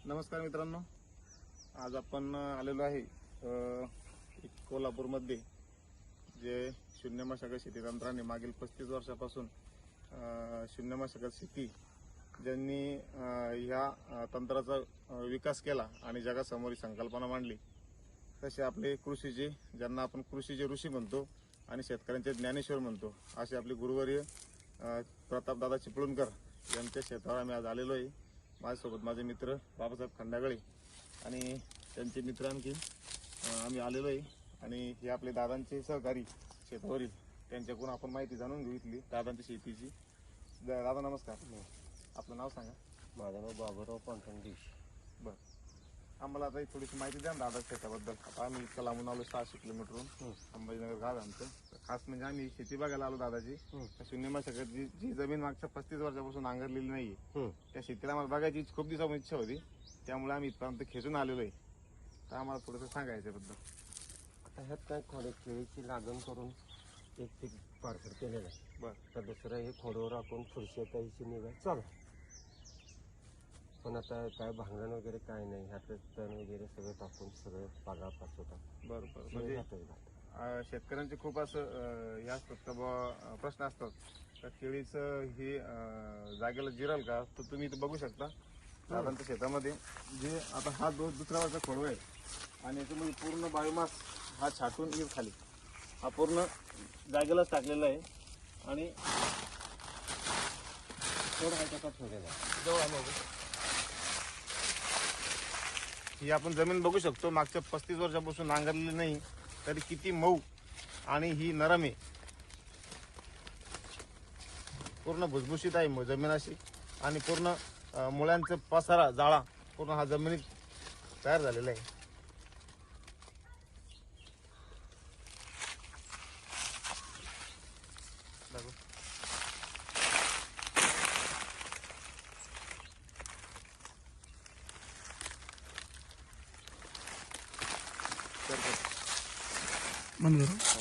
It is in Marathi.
नमस्कार मित्रांनो, आज आपण आलेलो आहे कोल्हापूरमध्ये जे शून्य मशागत शेती तंत्राने मागील 35 वर्षापासून शून्य मशागत शेती ज्यांनी ह्या तंत्राचा विकास केला आणि जगासमोर ही संकल्पना मांडली, तसे आपले कृषीचे, ज्यांना आपण कृषीचे ऋषी म्हणतो आणि शेतकऱ्यांचे ज्ञानेश्वर म्हणतो, असे आपले गुरुवर्य प्रतापदादा चिपळूणकर यांच्या शेतावर आम्ही आज आलेलो आहे। माझ्यासोबत माझे मित्र बाबासाहेब खंडागळे आणि त्यांचे मित्र आणखी आम्ही आलेलो आहे आणि हे आपले दादांचे सहकारी शेतावरील, त्यांच्याकडून आपण माहिती जाणून घेऊ इथली दादांच्या शेतीची। दादा नमस्कार, आपलं नाव सांगा। माझं नाव बाबूराव पांढरदेश। बरं, आम्हाला आता थोडीशी माहिती द्या दादा शेताबद्दल। आता आम्ही इतकं लांबून आलो 600 किलोमीटरहून, संभाजीनगर गाव आमचं। खास म्हणजे आम्ही शेती बघायला आलो दादाची। शून्य मशागत जी जमीन मागच्या 35 वर्षापासून नांगरलेली नाहीये, त्या शेतीला आम्हाला बघायची खूप दिवसापासून इच्छा होती, त्यामुळे आम्ही इथपर्यंत खेचून आलेलो आहे। तर आम्हाला थोडंसं सांगायचं याबद्दल। आता ह्यात काय खोडे केळीची लागण करून एक पीक पारखड केलेलं आहे। बरं, तर दुसरं हे खोडवर आपण फुरशी काहीशी निघाय चालू, पण आता काय भांगण वगैरे काय नाही, ह्यातच तण वगैरे सगळं टाकून सगळं पाला पाच होता। बरं बरं, म्हणजे शेतकऱ्यांचे खूप असं हे असतात का बाबा प्रश्न असतात तर केळीचं हे जागेला जिरल का? तर तुम्ही इथं बघू शकता दादांच्या शेतामध्ये जे आता हा दुसऱ्या वर्षाचा खोडवा आहे आणि याच्यामध्ये पूर्ण बायोमास हा छाटून येईल खाली, हा पूर्ण जागेलाच टाकलेला आहे आणि थोडं काय त्याचा ठेवलेला आहे। जवळ आलो ही आपण जमीन बघू शकतो, मागच्या 35 वर्षापासून नांगरलेली नाही तरी किती मऊ आणि ही नरम आहे, पूर्ण भुसभुशीत आहे जमीन अशी, आणि पूर्ण मुळ्यांचा पसारा जाळा पूर्ण हा जमिनीत तयार झालेला आहे। बंद करो।